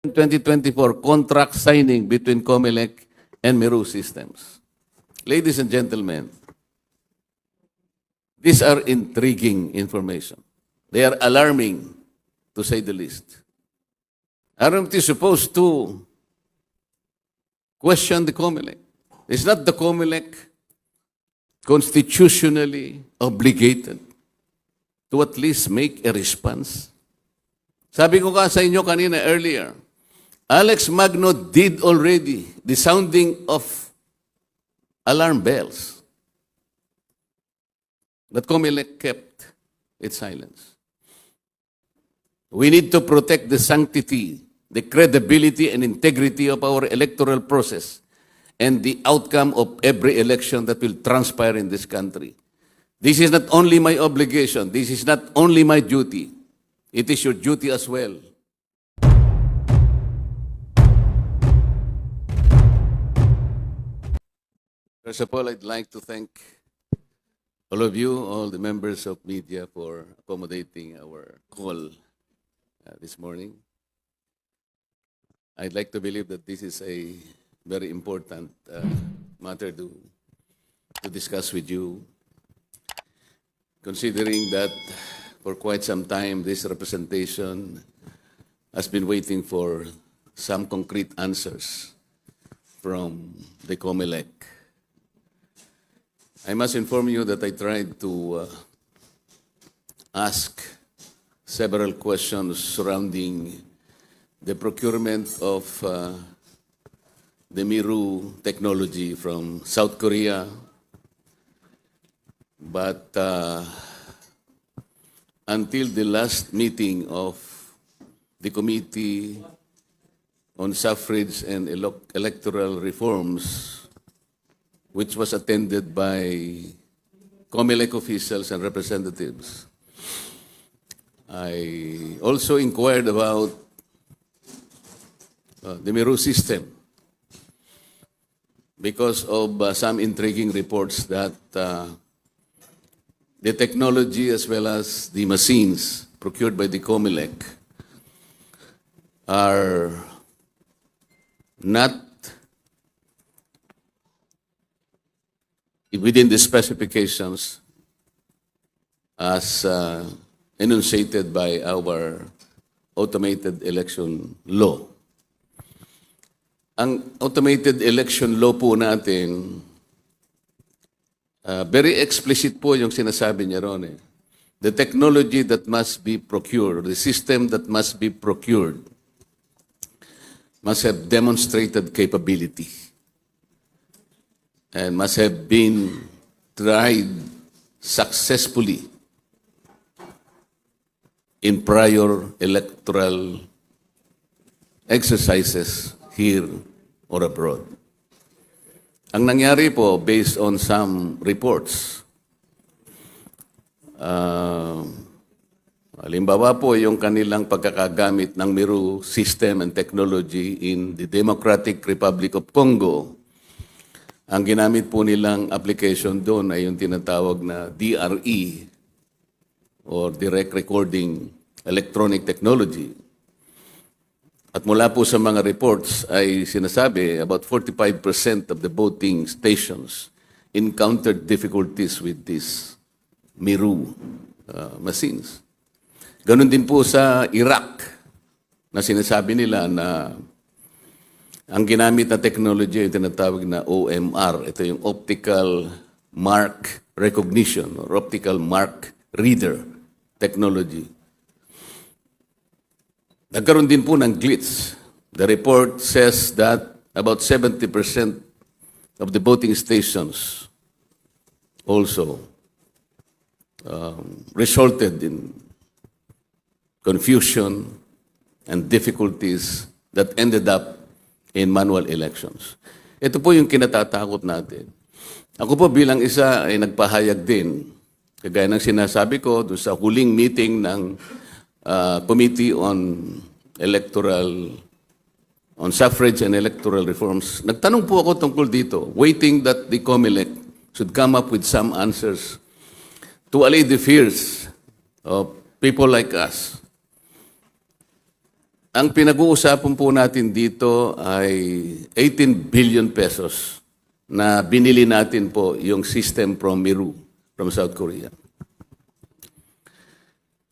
2024 contract signing between COMELEC and Meru Systems. Ladies and gentlemen, these are intriguing information. They are alarming, to say the least. Aren't we supposed to question the COMELEC? Is not the COMELEC constitutionally obligated to at least make a response? Sabi ko ka sa inyo kanina earlier, Alex Magno did already the sounding of alarm bells. But COMELEC kept its silence. We need to protect the sanctity, the credibility and integrity of our electoral process and the outcome of every election that will transpire in this country. This is not only my obligation, this is not only my duty, it is your duty as well. First of all, I'd like to thank all of you, all the members of media, for accommodating our call this morning. I'd like to believe that this is a very important matter to discuss with you, considering that for quite some time this representation has been waiting for some concrete answers from the COMELEC. I must inform you that I tried to ask several questions surrounding the procurement of the Meru technology from South Korea, but until the last meeting of the Committee on Suffrage and Electoral Reforms, which was attended by COMELEC officials and representatives, I also inquired about the Meru system because of some intriguing reports that the technology as well as the machines procured by the COMELEC are not within the specifications as enunciated by our automated election law. Ang automated election law po natin, very explicit po yung sinasabi niya ron. The technology that must be procured, the system that must be procured, must have demonstrated capability and must have been tried successfully in prior electoral exercises here or abroad. Ang nangyari po, based on some reports, halimbawa po yung kanilang pagkakagamit ng Meru system and technology in the Democratic Republic of Congo, ang ginamit po nilang application doon ay yung tinatawag na DRE or Direct Recording Electronic Technology. At mula po sa mga reports ay sinasabi about 45% of the voting stations encountered difficulties with these Meru machines. Ganon din po sa Iraq na sinasabi nila na ang ginamit na technology ay tinatawag na OMR. Ito yung Optical Mark Recognition or Optical Mark Reader technology. Nagkaroon din po ng glitch. The report says that about 70% of the voting stations also resulted in confusion and difficulties that ended up in manual elections. Ito po yung kinatatakot natin. Ako po bilang isa ay nagpahayag din, kagaya ng sinasabi ko doon sa huling meeting ng Committee on Suffrage and Electoral Reforms. Nagtanong po ako tungkol dito, waiting that the COMELEC should come up with some answers to allay the fears of people like us ang pinag-uusapan po natin dito ay 18 billion pesos na binili natin po yung system from Miru, from South Korea.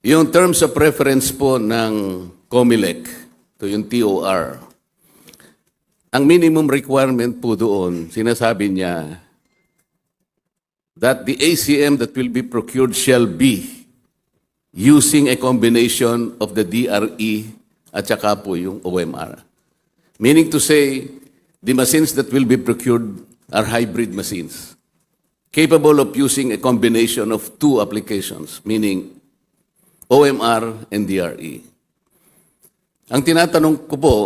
Yung terms of reference po ng COMELEC, to yung TOR, ang minimum requirement po doon, sinasabi niya that the ACM that will be procured shall be using a combination of the DRE at saka po yung OMR. Meaning to say, the machines that will be procured are hybrid machines, capable of using a combination of two applications, meaning OMR and DRE. Ang tinatanong ko po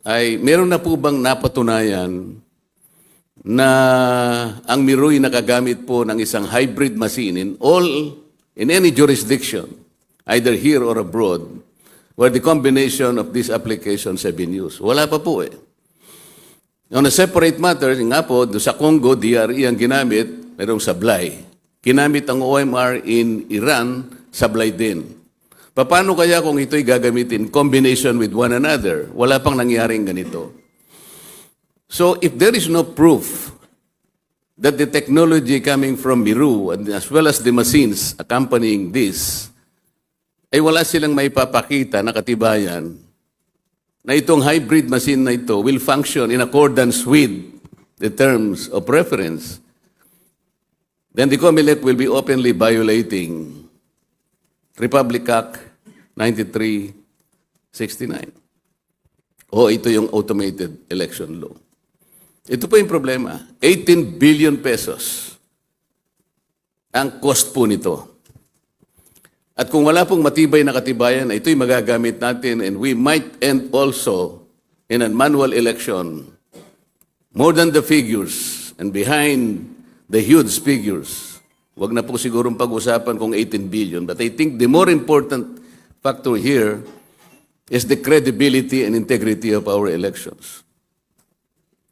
ay, meron na po bang napatunayan na ang Miru'y nakagamit po ng isang hybrid machine in any jurisdiction, either here or abroad, where the combination of these applications have been used? Wala pa po eh. On a separate matter, nga po, sa Congo, DRE ang ginamit, merong sablay. Kinamit ang OMR in Iran, sablay din. Paano kaya kung ito'y gagamitin combination with one another? Wala pang nangyaring ganito. So if there is no proof that the technology coming from Miru, and as well as the machines accompanying this, ay wala silang may papakita na katibayan na itong hybrid machine na ito will function in accordance with the terms of reference, then the COMELEC will be openly violating Republic Act 9369. O ito yung automated election law. Ito po yung problema. 18 billion pesos ang cost po nito. At kung wala pong matibay na katibayan, ito'y magagamit natin and we might end also in a manual election more than the figures and behind the huge figures. Wag na po sigurong pag-usapan kung 18 billion. But I think the more important factor here is the credibility and integrity of our elections.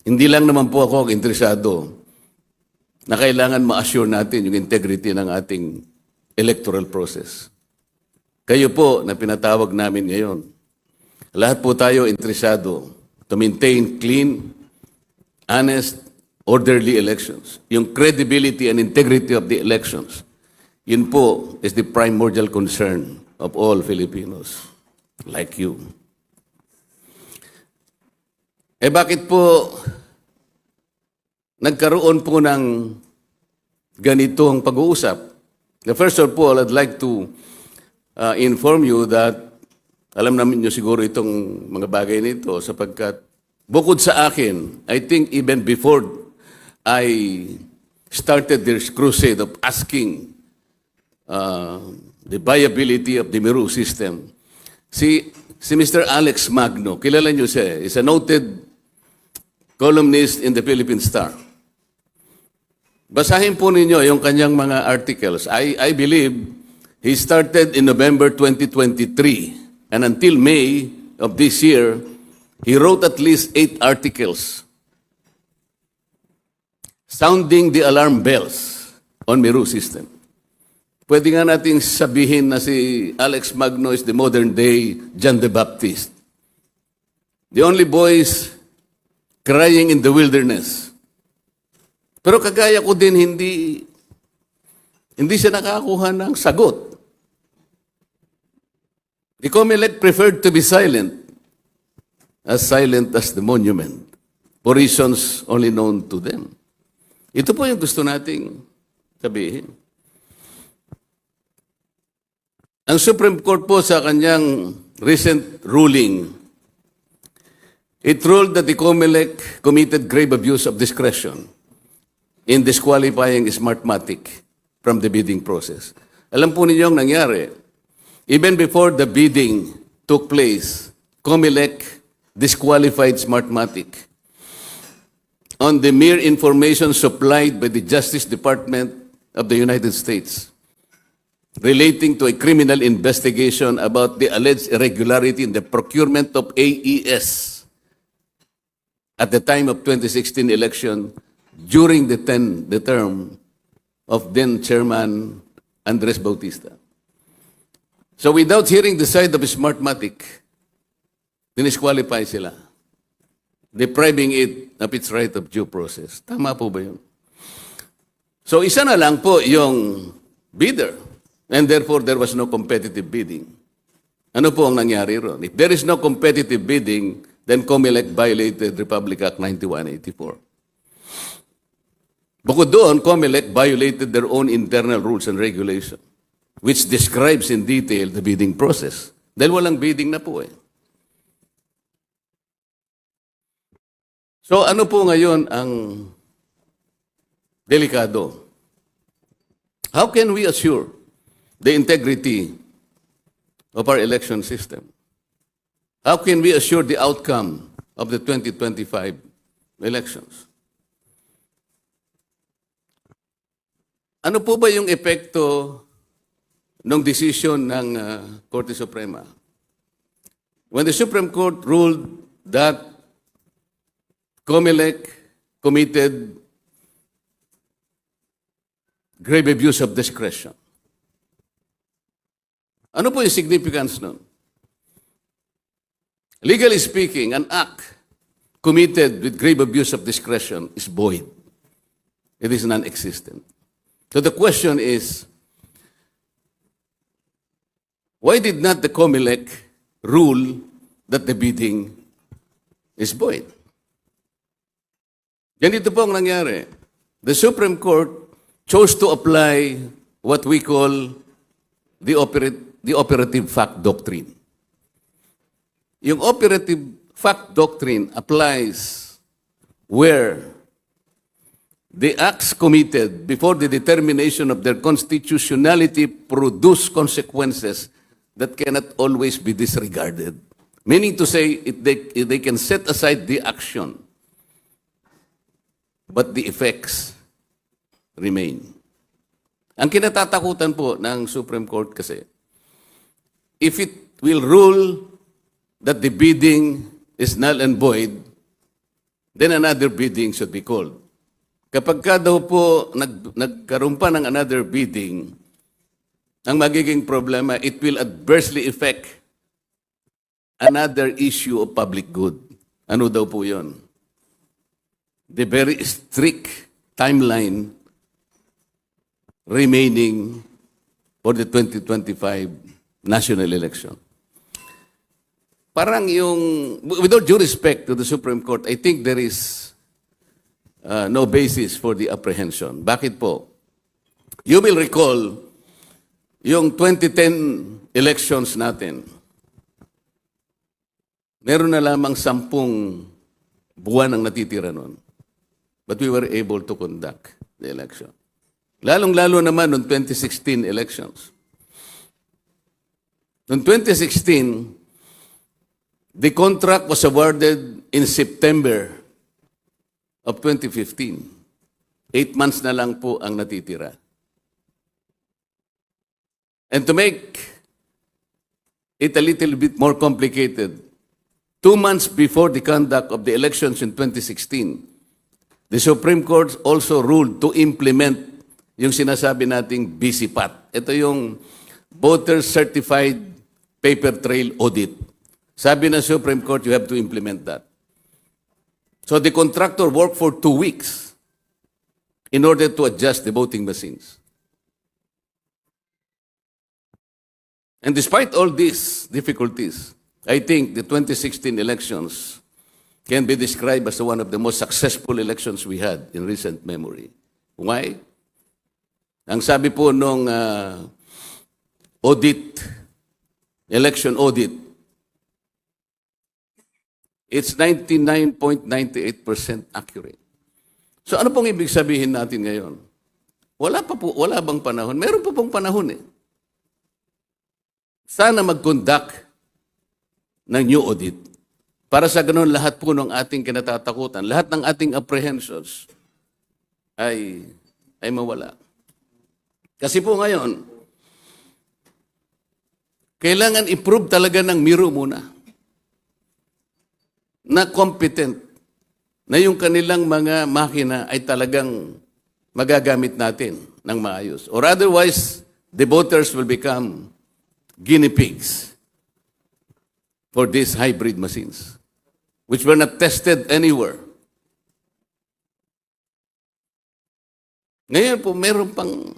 Hindi lang naman po ako interesado na kailangan ma-assure natin yung integrity ng ating electoral process. Kayo po na pinatawag namin ngayon. Lahat po tayo interesado to maintain clean, honest, orderly elections. Yung credibility and integrity of the elections, yun po is the primordial concern of all Filipinos like you. Eh bakit po nagkaroon po ng ganitong pag-uusap? First of all, I'd like to inform you that alam namin nyo siguro itong mga bagay nito sapagkat bukod sa akin, I think even before I started this crusade of asking the viability of the Miru system, si Mr. Alex Magno, kilala nyo siya, is a noted columnist in the Philippine Star. Basahin po ninyo yung kanyang mga articles. I believe he started in November 2023, and until May of this year, he wrote at least 8 articles sounding the alarm bells on Miru system. Pwede nga nating sabihin na si Alex Magno is the modern-day John the Baptist. The only voice crying in the wilderness. Pero kagaya ko din, hindi siya nakakuha ng sagot. The COMELEC preferred to be silent as the monument, for reasons only known to them. Ito po yung gusto nating sabihin. Ang Supreme Court po sa kanyang recent ruling, it ruled that the COMELEC committed grave abuse of discretion in disqualifying Smartmatic from the bidding process. Alam po ninyo ang nangyari. Even before the bidding took place, COMELEC disqualified Smartmatic on the mere information supplied by the Justice Department of the United States relating to a criminal investigation about the alleged irregularity in the procurement of AES at the time of 2016 election during the term of then Chairman Andres Bautista. So without hearing the side of Smartmatic, dinisqualify sila, depriving it of its right of due process. Tama po ba yun? So isa na lang po yung bidder, and therefore there was no competitive bidding. Ano po ang nangyari ron? If there is no competitive bidding, then COMELEC violated Republic Act 9184. Bukod doon, COMELEC violated their own internal rules and regulation, which describes in detail the bidding process. Dahil walang bidding na po eh. So ano po ngayon ang delikado? How can we assure the integrity of our election system? How can we assure the outcome of the 2025 elections? Ano po ba yung epekto ng decision ng Korte Suprema? When the Supreme Court ruled that COMELEC committed grave abuse of discretion. Ano po yung significance nun? Legally speaking, an act committed with grave abuse of discretion is void. It is non-existent. So the question is, why did not the COMELEC rule that the bidding is void? Ganito po ang nangyari. The Supreme Court chose to apply what we call the operative fact doctrine. Yung operative fact doctrine applies where the acts committed before the determination of their constitutionality produce consequences that cannot always be disregarded. Meaning to say, they can set aside the action, but the effects remain. Ang kinatatakutan po ng Supreme Court kasi, if it will rule that the bidding is null and void, then another bidding should be called. Kapag ka daw po nagkaroon pa ng another bidding, ang magiging problema, it will adversely affect another issue of public good. Ano daw po yun? The very strict timeline remaining for the 2025 national election. Parang yung, with all due respect to the Supreme Court, I think there is no basis for the apprehension. Bakit po? You will recall, yung 2010 elections natin, meron na lamang 10 buwan ang natitira nun. But we were able to conduct the election. Lalong-lalo naman noong 2016 elections. Noong 2016, the contract was awarded in September of 2015. 8 months na lang po ang natitira. And to make it a little bit more complicated, 2 months before the conduct of the elections in 2016, the Supreme Court also ruled to implement yung sinasabi nating BCPAT. Ito yung Voter Certified Paper Trail Audit. Sabi ng Supreme Court, you have to implement that. So the contractor worked for 2 weeks in order to adjust the voting machines. And despite all these difficulties, I think the 2016 elections can be described as one of the most successful elections we had in recent memory. Why? Ang sabi po nung election audit, it's 99.98% accurate. So ano pong ibig sabihin natin ngayon? Wala bang panahon? Meron pa pong panahon eh. Sana mag-conduct ng new audit. Para sa ganun, lahat po ng ating kinatatakutan, lahat ng ating apprehensions ay mawala. Kasi po ngayon, kailangan i-prove talaga ng Miro muna na competent, na yung kanilang mga makina ay talagang magagamit natin ng maayos. Or otherwise, the voters will become guinea pigs for these hybrid machines, which were not tested anywhere. Ngayon po, meron pang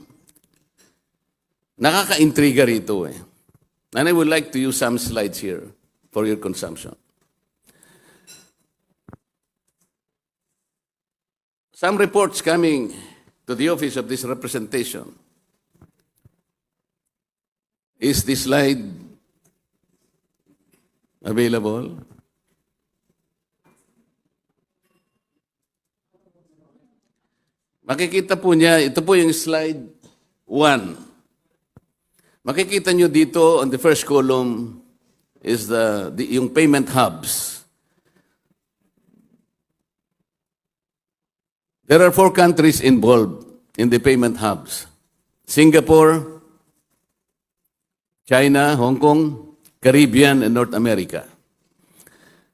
nakaka-intriga rito eh. And I would like to use some slides here for your consumption. Some reports coming to the office of this representation. Is this slide available? Makikita po niya, ito po yung slide 1. Makikita niyo dito on the first column is yung payment hubs. There are 4 countries involved in the payment hubs. Singapore, China, Hong Kong, Caribbean, and North America.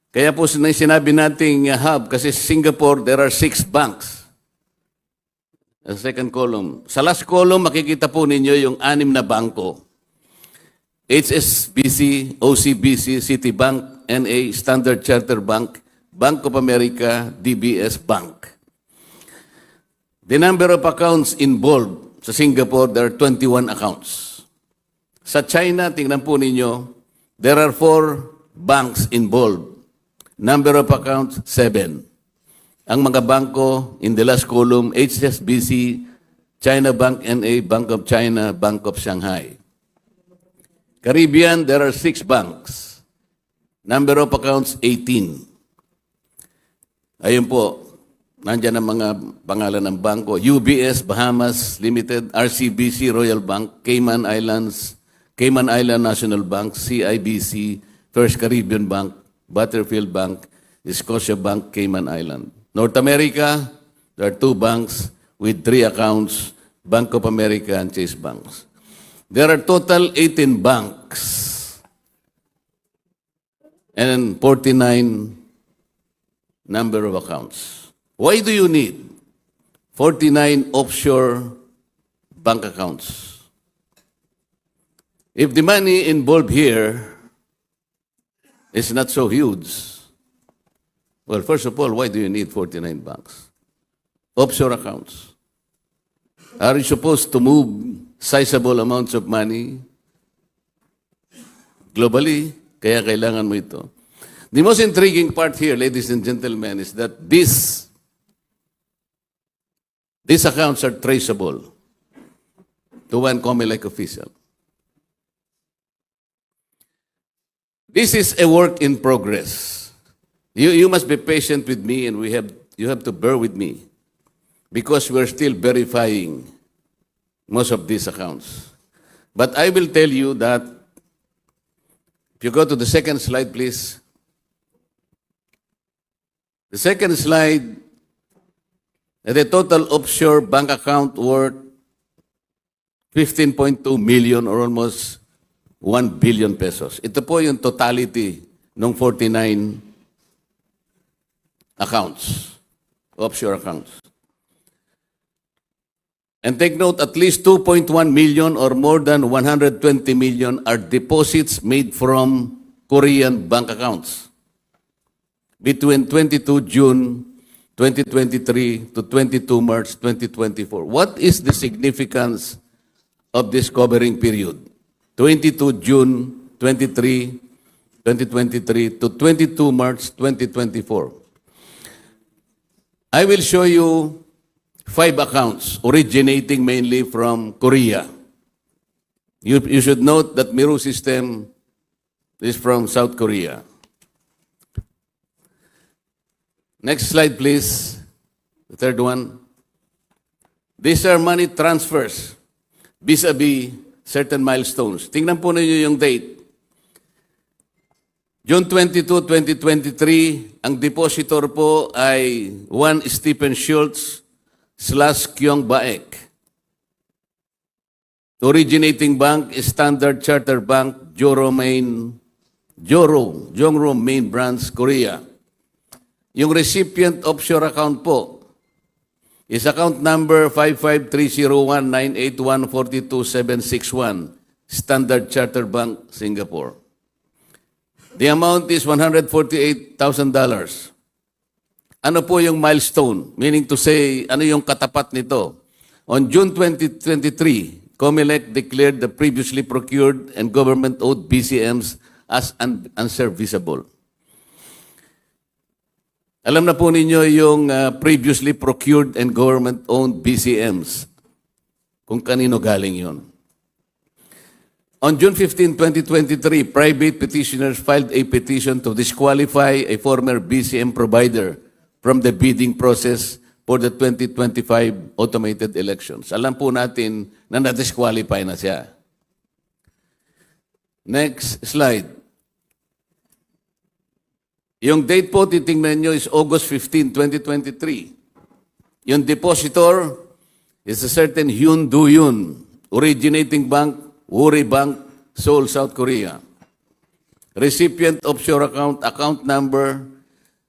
Kaya po sinabi nating hub, kasi Singapore, there are 6 banks. The second column. Sa last column, makikita po ninyo yung 6 na bangko. HSBC, OCBC, Citibank, NA, Standard Chartered Bank, Bank of America, DBS Bank. The number of accounts involved sa Singapore, there are 21 accounts. Sa China, tingnan po ninyo, there are 4 banks involved. Number of accounts, 7. Ang mga bangko in the last column, HSBC, China Bank NA, Bank of China, Bank of Shanghai. Caribbean, there are 6 banks. Number of accounts, 18. Ayun po, nandiyan ang mga pangalan ng bangko. UBS, Bahamas Limited, RCBC, Royal Bank, Cayman Island National Bank, CIBC, First Caribbean Bank, Butterfield Bank, Scotia Bank, Cayman Island. North America, there are 2 banks with 3 accounts, Bank of America and Chase Banks. There are total 18 banks and 49 number of accounts. Why do you need 49 offshore bank accounts? If the money involved here is not so huge, well, first of all, why do you need 49 banks? Offshore accounts. Are you supposed to move sizable amounts of money globally? Kaya kailangan mo ito. The most intriguing part here, ladies and gentlemen, is that these accounts are traceable to one COMELEC official. This is a work in progress. You must be patient with me, and you have to bear with me, because we're still verifying most of these accounts. But I will tell you that, if you go to the second slide, please. The second slide, the total offshore bank account worth 15.2 million or almost 1 billion pesos. Ito po yung totality ng 49 accounts, offshore accounts. And take note, at least 2.1 million or more than 120 million are deposits made from Korean bank accounts between 22 June 2023 to 22 March 2024. What is the significance of this covering period? 22 June 2023 to 22 March 2024. I will show you 5 accounts originating mainly from Korea. You should note that Miru system is from South Korea. Next slide, please. The third one. These are money transfers vis-a-vis certain milestones. Tingnan po ninyo yung date. June 22, 2023, ang depositor po ay 1 Stephen Schultz / Kyong Baek. Originating bank is Standard Chartered Bank, Jongro Main Branch, Korea. Yung recipient offshore account po is account number 5530198142761, Standard Chartered Bank, Singapore. The amount is $148,000. Ano po yung milestone? Meaning to say, ano yung katapat nito? On June 2023, COMELEC declared the previously procured and government-owned BCMs as unserviceable. Alam na po ninyo yung previously procured and government-owned BCMs. Kung kanino galing yun. On June 15, 2023, private petitioners filed a petition to disqualify a former BCM provider from the bidding process for the 2025 automated elections. Alam po natin na na-disqualify na siya. Next slide. Yung date po, titingnan nyo, is August 15, 2023. Yung depositor is a certain Hyun Do-yoon, originating bank, Woori Bank, Seoul, South Korea. Recipient offshore account number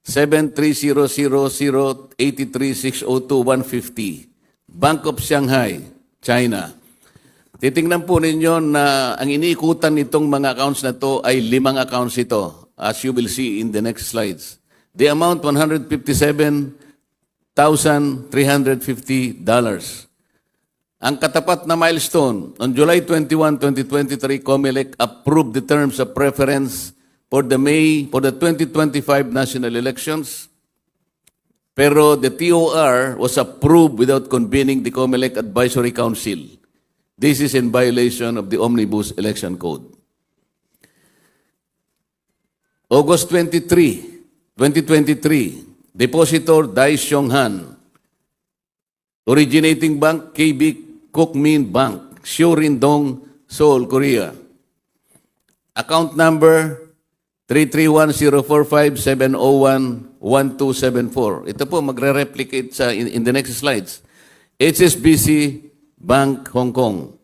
7300083602150. Bank of Shanghai, China. Titingnan po ninyo na ang iniikutan nitong mga accounts na to ay 5 accounts ito, as you will see in the next slides. The amount, $157,350. Ang katapat na milestone, on July 21, 2023, COMELEC approved the terms of preference for the 2025 national elections. Pero the TOR was approved without convening the COMELEC Advisory Council. This is in violation of the Omnibus Election Code. August 23, 2023, Depositor Dai Xiong Han, originating bank KB Kookmin Bank, Seo-rin-dong, Seoul, Korea. Account number 3310457011274. Ito po magre-replicate sa in the next slides. HSBC Bank, Hong Kong.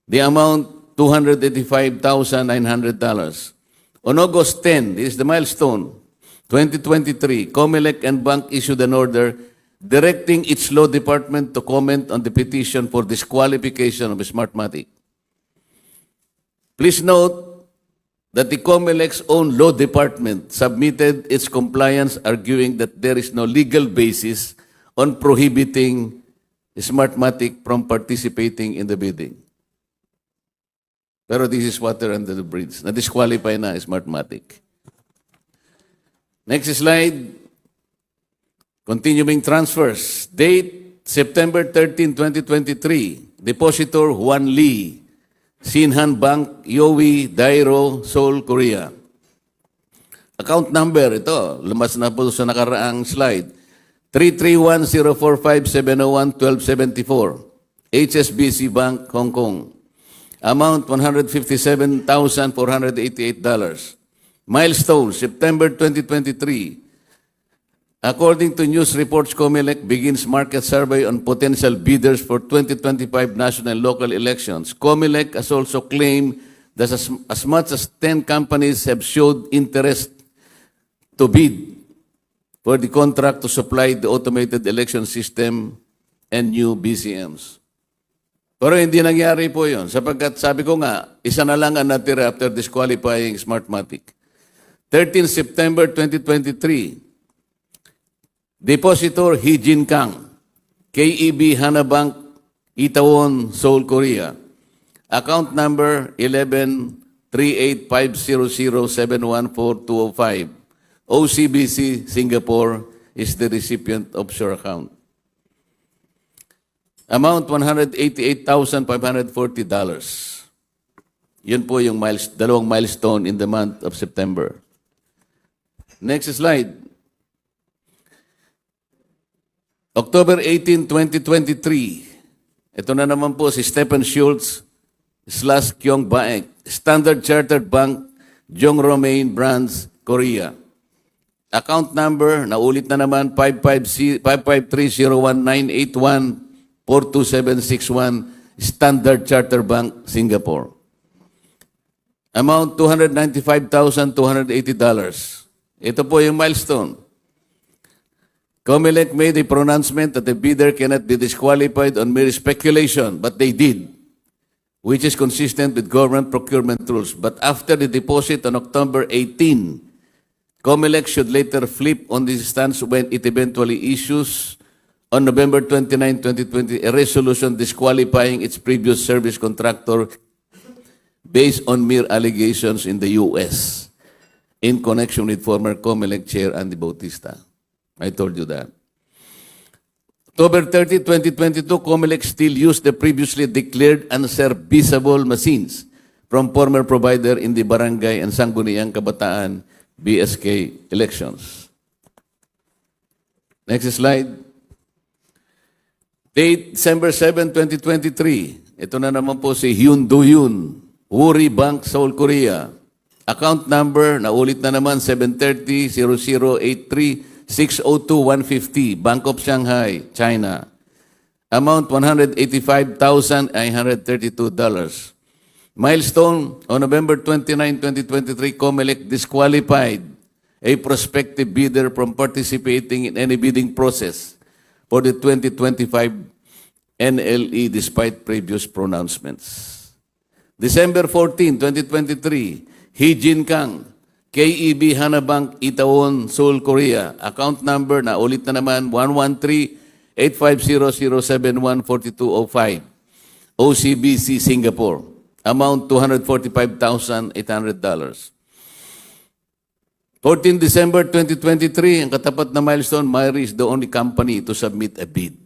The amount $285,900. On August 10, this is the milestone, 2023, COMELEC and Bank issued an order directing its law department to comment on the petition for disqualification of Smartmatic. Please note that the COMELEC's own law department submitted its compliance arguing that there is no legal basis on prohibiting Smartmatic from participating in the bidding. Pero this is water under the bridge. Na-disqualify na Smartmatic. Next slide. Continuing transfers. Date, September 13, 2023. Depositor, Juan Lee. Sinhan Bank, Yowie, Dairo, Seoul, Korea. Account number, ito, lumas na po sa nakaraang slide. 3310457011274. HSBC Bank, Hong Kong. Amount $157,488. Milestone, September 2023. According to news reports, COMELEC begins market survey on potential bidders for 2025 national local elections. COMELEC has also claimed that as much as 10 companies have showed interest to bid for the contract to supply the automated election system and new BCMs. Pero hindi nangyari po yun, sapagkat sabi ko nga, isa na lang ang natira after disqualifying Smartmatic. 13 September 2023, Depositor Hee-jin Kang, KEB Hana Bank, Itaewon, Seoul, Korea. Account number 113850071425. OCBC, Singapore, is the recipient offshore account. Amount $188,540. Yun po yung dalawang milestone in the month of September. Next slide. October 18, 2023. Ito na naman po si Stephen Schultz / Kyung Baek, Standard Chartered Bank, Jong Romaine Brands, Korea. Account number, naulit na naman, 5530198142761, Standard Chartered Bank, Singapore. Amount $295,280. Ito po yung milestone. COMELEC made a pronouncement that the bidder cannot be disqualified on mere speculation, but they did. which is consistent with government procurement rules. But after the deposit on October 18, COMELEC should later flip on this stance when it eventually issues on November 29, 2020, a resolution disqualifying its previous service contractor based on mere allegations in the U.S. in connection with former COMELEC Chair Andy Bautista. I told you that. October 30, 2022, COMELEC still used the previously declared unserviceable machines from former provider in the Barangay and Sangguniang Kabataan BSK elections. Next slide. Date December 7, 2023. Ito na naman po si Hyun Do-yoon, Woori Bank, Seoul, Korea. Account number, naulit na naman, 730-0083-602-150, Bank of Shanghai, China. Amount, $185,932. Milestone, on November 29, 2023, COMELEC disqualified a prospective bidder from participating in any bidding process for the 2025 NLE despite previous pronouncements. December 14, 2023, Hee Jin Kang, KEB Hana Bank, Itaewon, Seoul, Korea. Account number na ulit na naman 113-850-071-4205. OCBC, Singapore. Amount $245,800. 14 December 2023, ang katapat na milestone, Myrie is the only company to submit a bid.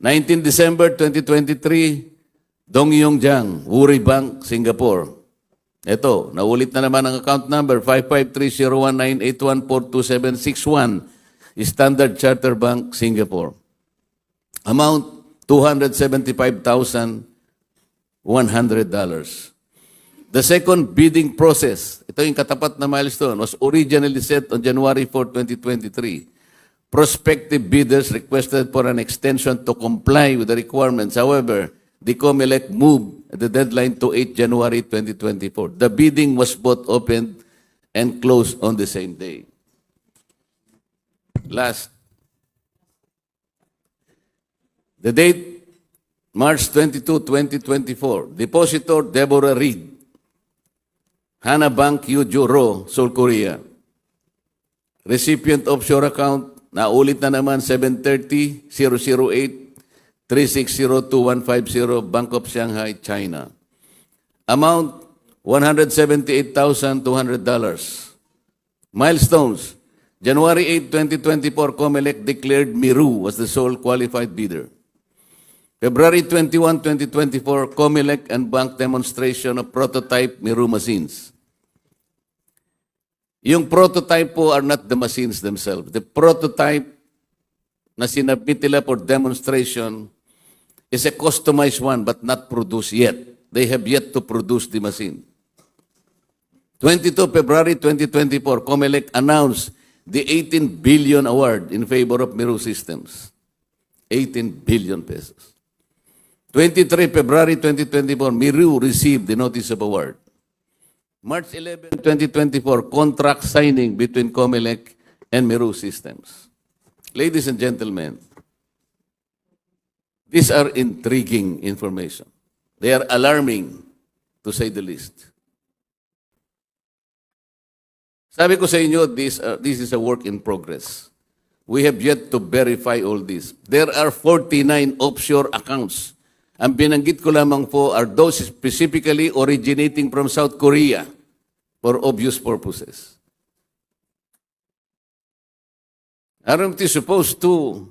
19 December 2023, Dong Yong Jiang, Woori Bank, Singapore. Ito, naulit na naman ang account number, 553-01981-42761, Standard Charter Bank, Singapore. Amount, $275,100. The second bidding process, ito yung katapat na milestone, was originally set on January 4, 2023. Prospective bidders requested for an extension to comply with the requirements. However, the COMELEC moved the deadline to 8 January 2024. The bidding was both opened and closed on the same day. Last. The date, March 22, 2024. Depositor Deborah Reed, Hana Bank, Yujuro, Seoul, Korea. Recipient offshore account, naulit na naman 730-008-3602-150, Bank of Shanghai, China. Amount, $178,200. Milestones, January 8, 2024, COMELEC declared Miru was the sole qualified bidder. February 21, 2024, COMELEC and bank demonstration of prototype Miru machines. Yung prototype po are not the machines themselves. The prototype na sinabit nila for demonstration is a customized one but not produced yet. They have yet to produce the machine. 22 February 2024, COMELEC announced the 18 billion award in favor of Miru Systems. 18 billion pesos. 23 February 2024, Miru received the notice of award. March 11, 2024, contract signing between COMELEC and Miru Systems. Ladies and gentlemen, these are intriguing information. They are alarming, to say the least. Sabi ko sa inyo, this is a work in progress. We have yet to verify all this. There are 49 offshore accounts. Ang binanggit ko lamang po are those specifically originating from South Korea for obvious purposes. Aren't we supposed to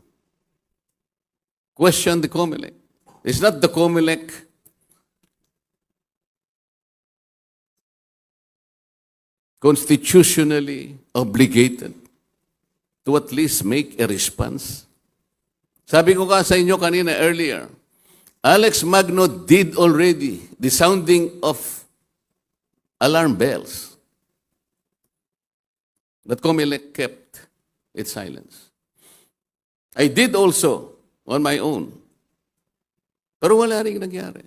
question the COMELEC? It's not the COMELEC constitutionally obligated to at least make a response? Sabi ko ka sa inyo kanina earlier, Alex Magno did already the sounding of alarm bells. But COMELEC kept its silence. I did also on my own. Pero wala rin nangyari.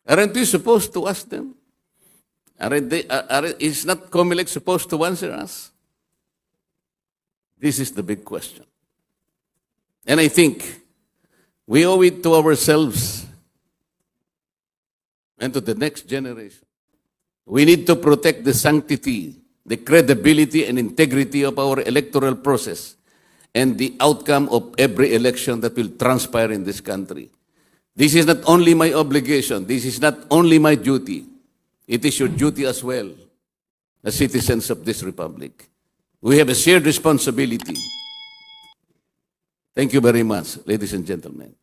Aren't we supposed to ask them? Is not COMELEC supposed to answer us? This is the big question. And I think We owe it to ourselves and to the next generation. We need to protect the sanctity, the credibility and integrity of our electoral process and the outcome of every election that will transpire in this country. This is not only my obligation, this is not only my duty, it is your duty as well as citizens of this republic. We have a shared responsibility. Thank you very much, ladies and gentlemen.